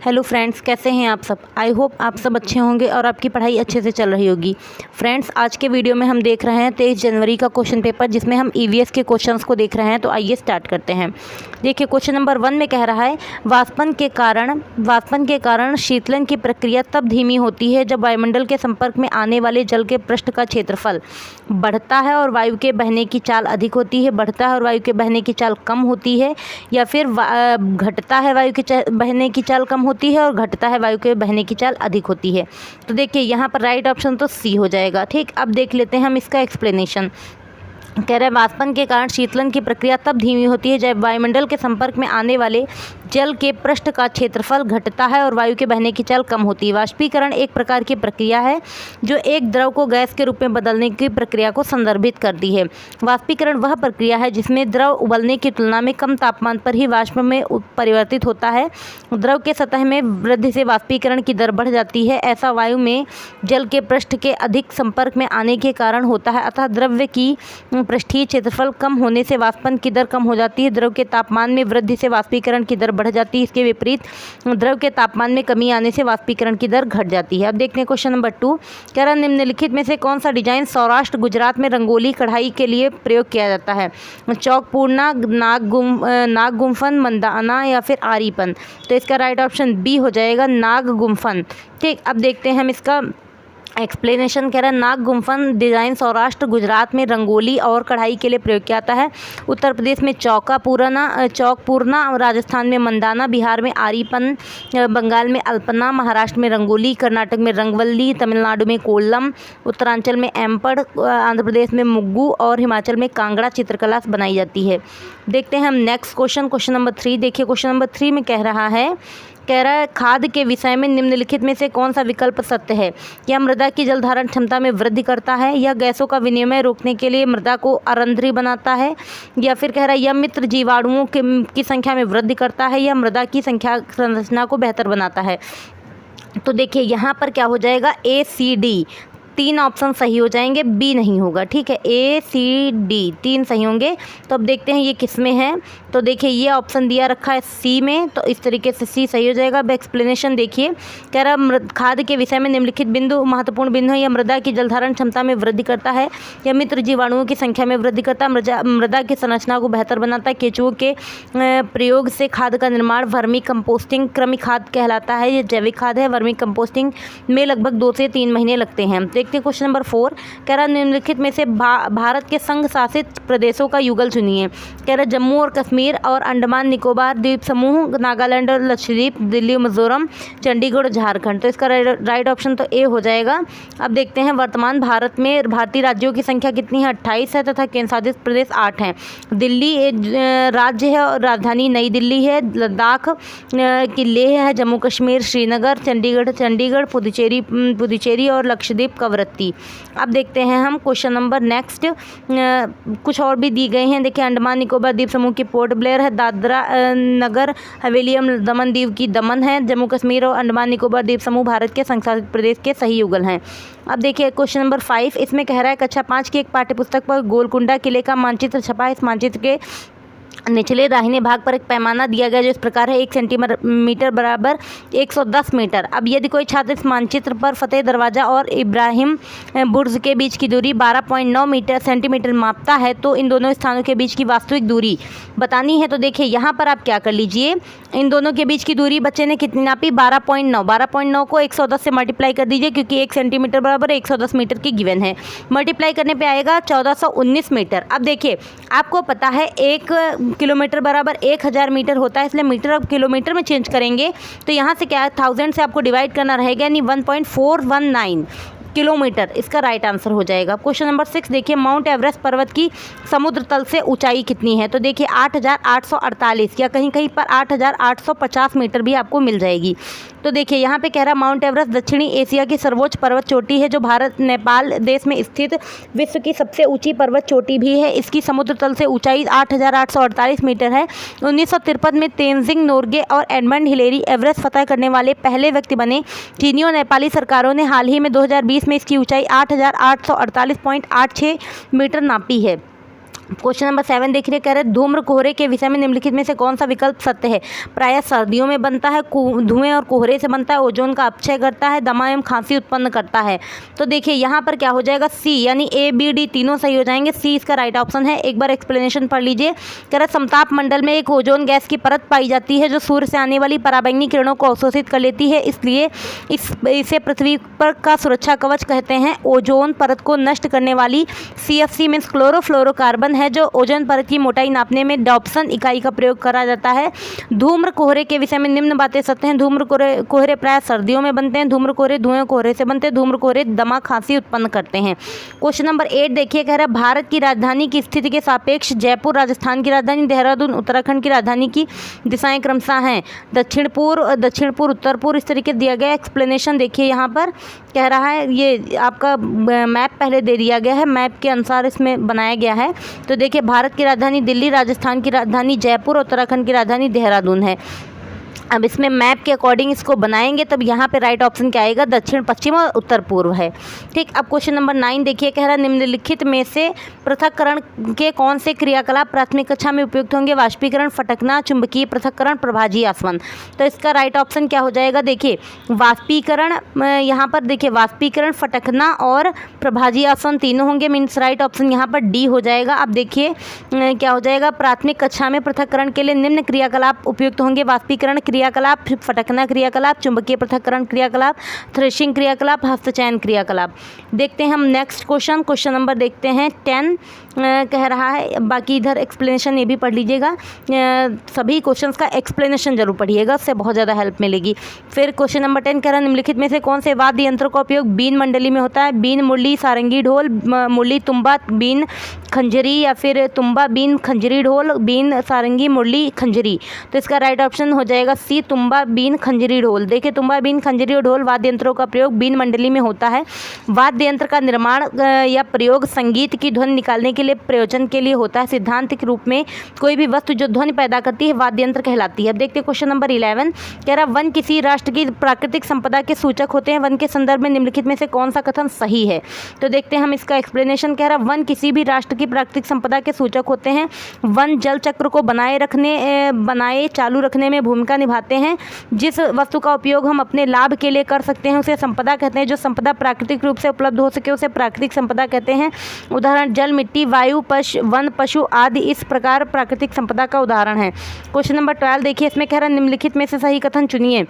Hello friends, कैसे हैं आप सब। आई होप आप सब अच्छे होंगे और आपकी पढ़ाई अच्छे से चल रही होगी। फ्रेंड्स, आज के वीडियो में हम देख रहे हैं 23 जनवरी का क्वेश्चन पेपर, जिसमें हम ईवीएस के क्वेश्चंस को देख रहे हैं। तो आइए स्टार्ट करते हैं। देखिए, क्वेश्चन नंबर 1 में कह रहा है वाष्पन के कारण शीतलन की प्रक्रिया तब धीमी होती है जब वायुमंडल के संपर्क में आने वाले जल के पृष्ठ का क्षेत्रफल बढ़ता है और वायु के बहने की चाल अधिक होती है, बढ़ता है और वायु के बहने की चाल कम होती है, या फिर घटता है वायु के बहने की चाल कम होती है और घटता है वायु के बहने की चाल अधिक होती है। तो देखिए, यहाँ पर राइट ऑप्शन तो सी हो जाएगा। ठीक, अब देख लेते हैं हम इसका एक्सप्लेनेशन। कह रहे हैं वाष्पन के कारण शीतलन की प्रक्रिया तब धीमी होती है जब वायुमंडल के संपर्क में आने वाले जल के पृष्ठ का क्षेत्रफल घटता है और वायु के बहने की चाल कम होती है। वाष्पीकरण एक प्रकार की प्रक्रिया है जो एक द्रव को गैस के रूप में बदलने की प्रक्रिया को संदर्भित करती है। वाष्पीकरण वह प्रक्रिया है जिसमें द्रव उबलने की तुलना में कम तापमान पर ही वाष्प में परिवर्तित होता है। द्रव के सतह में वृद्धि से वाष्पीकरण की दर बढ़ जाती है। ऐसा वायु में जल के पृष्ठ के अधिक संपर्क में आने के कारण होता है। अतः द्रव्य की पृष्ठीय क्षेत्रफल कम होने से वाष्पन की दर कम हो जाती है। द्रव के तापमान में वृद्धि से वाष्पीकरण की दर बढ़ जाती है। इसके विपरीत द्रव के तापमान में कमी आने से वाष्पीकरण की दर घट जाती है। अब देखते हैं क्वेश्चन नंबर 2। कह रहा है निम्नलिखित में से कौन सा डिजाइन सौराष्ट्र गुजरात में रंगोली कढ़ाई के लिए प्रयोग किया जाता है। चौक पूर्णा, नाग गुम्फन, मंदाना या फिर आरीपन। तो इसका राइट ऑप्शन बी हो जाएगा, नाग गुम्फन। ठीक, अब देखते हैं हम इसका एक्सप्लेनेशन। कह रहा है नाग गुम्फन डिज़ाइन सौराष्ट्र गुजरात में रंगोली और कढ़ाई के लिए प्रयोग किया जाता है। उत्तर प्रदेश में चौक पूर्णा, राजस्थान में मंदाना, बिहार में आरीपन, बंगाल में अल्पना, महाराष्ट्र में रंगोली, कर्नाटक में रंगवल्ली, तमिलनाडु में कोल्लम, उत्तरांचल में एम्पड़, आंध्र प्रदेश में मुग्गू और हिमाचल में कांगड़ा चित्रकला बनाई जाती है। देखते हैं हम नेक्स्ट क्वेश्चन नंबर 3। देखिए, क्वेश्चन नंबर 3 में कह रहा है खाद के विषय में निम्नलिखित में से कौन सा विकल्प सत्य है। यह मृदा की जल धारण क्षमता में वृद्धि करता है, यह गैसों का विनिमय रोकने के लिए मृदा को अरंध्री बनाता है, या फिर कह रहा है यह मित्र जीवाणुओं की संख्या में वृद्धि करता है, यह मृदा की संरचना को बेहतर बनाता है। तो देखिए, यहाँ पर क्या हो जाएगा, ए सी डी 3 ऑप्शन सही हो जाएंगे, बी नहीं होगा। ठीक है, ए सी डी 3 सही होंगे। तो अब देखते हैं ये किस में है। तो देखिए, ये ऑप्शन दिया रखा है सी में, तो इस तरीके से सी सही हो जाएगा। अब एक्सप्लेनेशन देखिए, कह रहा खाद के विषय में निम्नलिखित बिंदु महत्वपूर्ण बिंदु है। यह मृदा की जल धारण क्षमता में वृद्धि करता है, यह मित्र जीवाणुओं की संख्या में वृद्धि करता है, मृदा की संरचना को बेहतर बनाता है, केंचुओं के प्रयोग से खाद का निर्माण वर्मी कंपोस्टिंग कृमि खाद कहलाता है, यह जैविक खाद है। वर्मी कंपोस्टिंग में लगभग 2 से 3 महीने लगते हैं। देखते हैं क्वेश्चन नंबर 4। कह रहा निम्नलिखित में से भारत के संघ शासित प्रदेशों का युगल चुनिए। कह रहा जम्मू और कश्मीर और अंडमान निकोबार द्वीप समूह, नागालैंड और लक्षद्वीप, दिल्ली, मिजोरम, चंडीगढ़, झारखंड। तो इसका राइट ऑप्शन तो ए हो जाएगा। अब देखते हैं वर्तमान भारत में भारतीय राज्यों की संख्या कितनी है, 28 है, तथा केंद्र शासित प्रदेश 8 हैं। दिल्ली राज्य है और राजधानी नई दिल्ली है, लद्दाख की लेह है, जम्मू कश्मीर श्रीनगर, चंडीगढ़ पुदुचेरी और लक्षद्वीप कवरत्ती। अब देखते हैं हम क्वेश्चन नंबर नेक्स्ट। कुछ और भी दी गए हैं। देखिए, अंडमान निकोबार द्वीप समूह की पोर्ट ब्लेयर है, दादरा नगर हवेली दमन दीव की दमन है, जम्मू कश्मीर और अंडमान निकोबार द्वीप समूह भारत के संघशासित प्रदेश के सही युगल हैं। अब देखिए क्वेश्चन नंबर 5। इसमें कह रहा है कक्षा 5 की एक पाठ्यपुस्तक पर गोलकुंडा किले का मानचित्र छपा है। इस मानचित्र के निचले दाहिने भाग पर एक पैमाना दिया गया जो इस प्रकार है, 1 सेंटीमीटर बराबर 110 मीटर। अब यदि कोई छात्र इस मानचित्र पर फतेह दरवाजा और इब्राहिम बुर्ज के बीच की दूरी 12.9 सेंटीमीटर मापता है तो इन दोनों स्थानों के बीच की वास्तविक दूरी बतानी है। तो देखिए, यहाँ पर आप क्या कर लीजिए, इन दोनों के बीच की दूरी बच्चे ने कितनी नापी, 12.9 को 110 से मल्टीप्लाई कर दीजिए, क्योंकि 1 सेंटीमीटर बराबर 110 मीटर की गिवन है। मल्टीप्लाई करने पर आएगा 1419 मीटर। अब देखिए, आपको पता है 1 किलोमीटर बराबर 1000 मीटर होता है, इसलिए मीटर अब किलोमीटर में चेंज करेंगे तो यहाँ से क्या है, 1000 से आपको डिवाइड करना रहेगा, यानी 1.419 किलोमीटर इसका राइट आंसर हो जाएगा। क्वेश्चन नंबर 6 देखिए, माउंट एवरेस्ट पर्वत की समुद्र तल से ऊंचाई कितनी है। तो देखिए 8848 या कहीं कहीं पर 8850 मीटर भी आपको मिल जाएगी। तो देखिए, यहाँ पे कह रहा माउंट एवरेस्ट दक्षिणी एशिया की सर्वोच्च पर्वत चोटी है जो भारत नेपाल देश में स्थित विश्व की सबसे ऊंची पर्वत चोटी भी है। इसकी समुद्र तल से ऊंचाई 8848 मीटर है। 1953 में तेंजिंग नोर्गे और एडमंड हिलेरी एवरेस्ट फतह करने वाले पहले व्यक्ति बने। चीनी और नेपाली सरकारों ने हाल ही में 2020 में इसकी ऊंचाई 8848.86 मीटर नापी है। क्वेश्चन नंबर 7 देख रहे कह रहे धूम्र कोहरे के विषय में निम्नलिखित में से कौन सा विकल्प सत्य है। प्रायः सर्दियों में बनता है, धुएं और कोहरे से बनता है, ओजोन का अपक्षय करता है, दमा एवं खांसी उत्पन्न करता है। तो देखिए यहाँ पर क्या हो जाएगा, सी यानी ए बी डी तीनों सही हो जाएंगे, सी इसका राइट ऑप्शन है। एक बार एक्सप्लेनेशन पढ़ लीजिए। कह रहे समताप मंडल में एक ओजोन गैस की परत पाई जाती है जो सूर्य से आने वाली पराबैंगनी किरणों को अवशोषित कर लेती है, इसलिए इसे पृथ्वी पर का सुरक्षा कवच कहते हैं। ओजोन परत को नष्ट करने वाली CFC मीन्स क्लोरोफ्लोरोकार्बन है जो ओजोन परत की मोटाई नापने में डॉप्सन इकाई का प्रयोग करा जाता है। धूम्र कोहरे के विषय में निम्न बातें सत्य हैं। धूम्र कोहरे प्राय सर्दियों में बनते हैं। धूम्र कोहरे धुएं कोहरे से बनते हैं। धूम्र कोहरे दमा खांसी उत्पन्न करते हैं। क्वेश्चन नंबर 8 देखिए, कह रहा है भारत की राजधानी की स्थिति के सापेक्ष जयपुर राजस्थान की राजधानी, देहरादून उत्तराखंड की राजधानी की दिशाएं क्रमशः हैं दक्षिण पूर्व उत्तर पूर्व, इस तरीके दिया गया। एक्सप्लेनेशन देखिए यहाँ पर कह रहा है, ये आपका मैप पहले दे दिया गया है, मैप के अनुसार इसमें बनाया गया है। तो देखिए भारत की राजधानी दिल्ली, राजस्थान की राजधानी जयपुर, उत्तराखंड की राजधानी देहरादून है। अब इसमें मैप के अकॉर्डिंग इसको बनाएंगे तब यहाँ पे राइट ऑप्शन क्या आएगा, दक्षिण पश्चिम और उत्तर पूर्व है। ठीक, अब क्वेश्चन नंबर 9 देखिए, कह रहा है निम्नलिखित में से पृथक्करण के कौन से क्रियाकलाप प्राथमिक कक्षा में उपयुक्त होंगे। वाष्पीकरण, फटकना, चुंबकीय पृथक्करण, प्रभाजी आसवन। तो इसका राइट ऑप्शन क्या हो जाएगा, देखिए वाष्पीकरण, यहाँ पर देखिए वाष्पीकरण, फटकना और प्रभाजी आसवन तीनों होंगे, मीन्स राइट ऑप्शन यहाँ पर डी हो जाएगा। अब देखिए क्या हो जाएगा, प्राथमिक कक्षा में पृथक्करण के लिए निम्न क्रियाकलाप उपयुक्त होंगे। वाष्पीकरण क्रियाकलाप, फटकना क्रियाकलाप, चुंबकीय पृथक्करण क्रियाकलाप, थ्रेशिंग क्रियाकलाप, हस्तचयन क्रियाकलाप। देखते हैं हम नेक्स्ट क्वेश्चन नंबर देखते हैं 10 कह रहा है, बाकी इधर एक्सप्लेनेशन ये भी पढ़ लीजिएगा, सभी क्वेश्चंस का एक्सप्लेनेशन जरूर पढ़िएगा, उससे बहुत ज़्यादा हेल्प मिलेगी। फिर क्वेश्चन नंबर 10 कह रहा है निम्नलिखित में से कौन से वाद्य यंत्रों का उपयोग बीन मंडली में होता है। बीन, मुरली, सारंगी, ढोल, मुरली, तुम्बा, बीन, खंजरी, या फिर तुम्बा, बीन, खंजरी, ढोल, बीन, सारंगी, मुरली, खंजरी। तो इसका राइट ऑप्शन हो जाएगा सी, तुम्बा, बीन, खंजरी, ढोल। देखिए तुम्बा, बीन, खंजरी और ढोल वाद्य यंत्रों का प्रयोग बीन मंडली में होता है। वाद्य यंत्र का निर्माण या प्रयोग संगीत की ध्वनि निकालने के लिए प्रयोजन के लिए होता है। सिद्धांतिक रूप में कोई भी वस्तु जो ध्वनि पैदा करती है वाद्य यंत्र कहलाती है। अब देखते हैं क्वेश्चन नंबर 11 कह रहा वन किसी राष्ट्र की प्राकृतिक संपदा के सूचक होते हैं। वन के संदर्भ में निम्नलिखित में से कौन सा कथन सही है। तो देखते हैं हम इसका एक्सप्लेनेशन। कह रहा वन किसी भी राष्ट्र की प्राकृतिक संपदा के सूचक होते हैं। वन जल चक्र को बनाए चालू रखने में भूमिका निभाते हैं। जिस वस्तु का उपयोग हम अपने लाभ के लिए कर सकते हैं उसे संपदा कहते हैं। जो संपदा प्राकृतिक रूप से उपलब्ध हो सके उसे प्राकृतिक संपदा कहते हैं। उदाहरण जल, मिट्टी, वायु, वन, पशु आदि इस प्रकार प्राकृतिक संपदा का उदाहरण है। क्वेश्चन नंबर 12 देखिए, इसमें कह रहा है निम्नलिखित में से सही कथन चुनिए।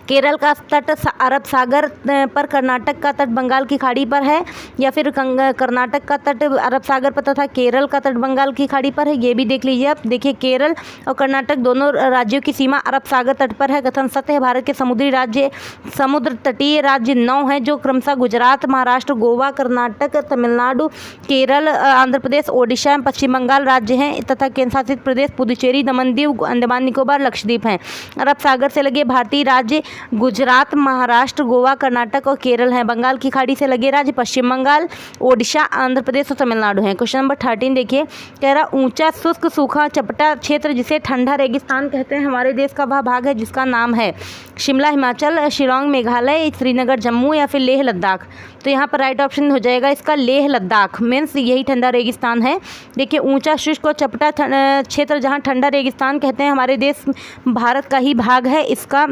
केरल का तट अरब सागर पर, कर्नाटक का तट बंगाल की खाड़ी पर है, या फिर कर्नाटक का तट अरब सागर पर तथा केरल का तट बंगाल की खाड़ी पर है। ये भी देख लीजिए आप। देखिए केरल और कर्नाटक दोनों राज्यों की सीमा अरब सागर तट पर है। कथन सत्य है। भारत के समुद्र तटीय राज्य 9 हैं जो क्रमशः गुजरात, महाराष्ट्र, गोवा, कर्नाटक, तमिलनाडु, केरल, आंध्र प्रदेश, ओडिशा, पश्चिम बंगाल राज्य हैं तथा केंद्र शासित प्रदेश पुदुचेरी, दमन दीव, अंडमान निकोबार, लक्षद्वीप हैं। अरब सागर से लगे भारतीय राज्य गुजरात, महाराष्ट्र, गोवा, कर्नाटक और केरल हैं। बंगाल की खाड़ी से लगे राज्य पश्चिम बंगाल, ओडिशा, आंध्र प्रदेश और तमिलनाडु हैं। क्वेश्चन नंबर 13 देखिए, कह रहा ऊंचा, शुष्क, सूखा, चपटा क्षेत्र जिसे ठंडा रेगिस्तान कहते हैं हमारे देश का वह भाग है जिसका नाम है शिमला हिमाचल, शिलोंग मेघालय, श्रीनगर जम्मू या फिर लेह लद्दाख। तो यहाँ पर राइट ऑप्शन हो जाएगा इसका लेह लद्दाख, मीन्स यही ठंडा रेगिस्तान है। देखिए ऊंचा, शुष्क और चपटा क्षेत्र जहाँ ठंडा रेगिस्तान कहते हैं हमारे देश भारत का ही भाग है, इसका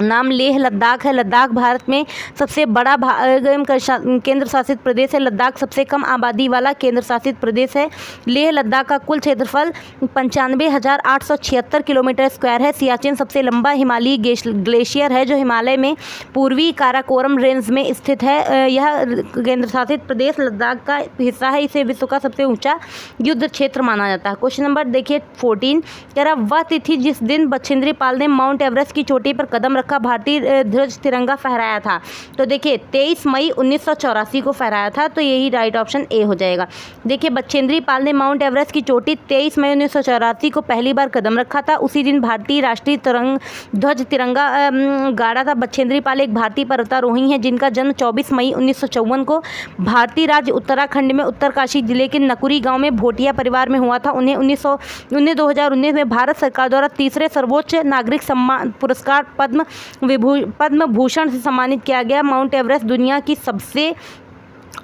नाम लेह लद्दाख है। लद्दाख भारत में सबसे बड़ा केंद्र शासित प्रदेश है। लद्दाख सबसे कम आबादी वाला केंद्र शासित प्रदेश है। लेह लद्दाख का कुल क्षेत्रफल 95,876 किलोमीटर स्क्वायर है। सियाचिन सबसे लंबा हिमालयी ग्लेशियर है जो हिमालय में पूर्वी काराकोरम रेंज में स्थित है। यह केंद्र शासित प्रदेश लद्दाख का हिस्सा है। इसे विश्व का सबसे ऊंचा युद्ध क्षेत्र माना जाता है। क्वेश्चन नंबर देखिए 14 कह रहा वह तिथि जिस दिन बछेंद्री पाल ने माउंट एवरेस्ट की चोटी पर कदम रखा भारतीय ध्वज तिरंगा फहराया था। तो देखिए 23 मई 1984 को फहराया था। तो यही राइट ऑप्शन ए हो जाएगा। देखिए बछेंद्री पाल ने माउंट एवरेस्ट की चोटी 23 मई 1984 को पहली बार कदम रखा था। उसी दिन भारतीय राष्ट्रीय ध्वज तिरंगा गाड़ा था। बछेंद्री पाल एक भारतीय पर्वतारोही हैं जिनका जन्म 24 मई 1954 को भारतीय राज्य उत्तराखंड में उत्तरकाशी जिले के नकुरी गांव में भोटिया परिवार में हुआ था। उन्हें 2019 में भारत सरकार द्वारा तीसरे सर्वोच्च नागरिक सम्मान पुरस्कार पद्म भूषण से सम्मानित किया गया। माउंट एवरेस्ट दुनिया की सबसे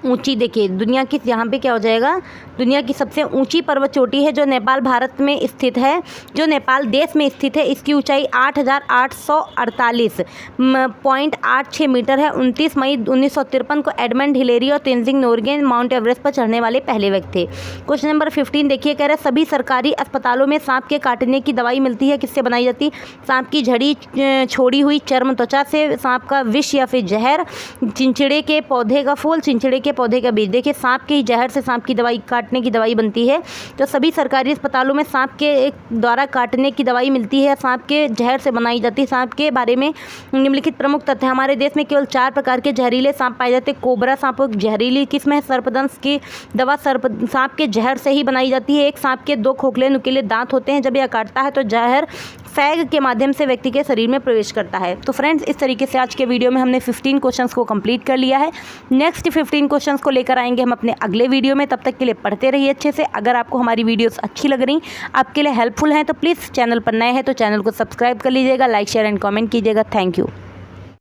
ऊंची, देखिए दुनिया की, यहाँ पे क्या हो जाएगा, दुनिया की सबसे ऊंची पर्वत चोटी है जो नेपाल भारत में स्थित है, जो नेपाल देश में स्थित है। इसकी ऊंचाई 8,848.86 मीटर है। 29 मई 1953 को एडमंड हिलेरी और तेनजिंग नोर्गे माउंट एवरेस्ट पर चढ़ने वाले पहले व्यक्ति थे। क्वेश्चन नंबर 15 देखिए, कह रहा है सभी सरकारी अस्पतालों में सांप के काटने की दवाई मिलती है, किससे बनाई जाती है? सांप की झड़ी, छोड़ी हुई चर्म त्वचा से, सांप का विष या फिर जहर, चिंचिड़े के पौधे का फूल, चिंचिड़े के पौधे का बीज। देखिए सांप के जहर से सांप की दवाई, काटने की दवाई बनती है। तो सभी सरकारी अस्पतालों में सांप के द्वारा काटने की दवाई मिलती है, सांप के जहर से बनाई जाती है। सांप के बारे में निम्नलिखित प्रमुख तथ्य, हमारे देश में केवल 4 प्रकार के जहरीले सांप पाए जाते हैं। कोबरा सांप जहरीली किस्म है। सर्पदंश की दवा सांप के जहर से ही बनाई जाती है। एक सांप के 2 खोखले नुकीले दांत होते हैं, जब यह काटता है तो जहर फैग के माध्यम से व्यक्ति के शरीर में प्रवेश करता है। तो फ्रेंड्स, इस तरीके से आज के वीडियो में हमने 15 क्वेश्चंस को कंप्लीट कर लिया है। नेक्स्ट 15 क्वेश्चंस को लेकर आएंगे हम अपने अगले वीडियो में। तब तक के लिए पढ़ते रहिए अच्छे से। अगर आपको हमारी वीडियोस अच्छी लग रही, आपके लिए हेल्पफुल हैं, तो प्लीज़ चैनल पर नए हैं तो चैनल को सब्सक्राइब कर लीजिएगा, लाइक शेयर एंड कमेंट कीजिएगा। Thank you.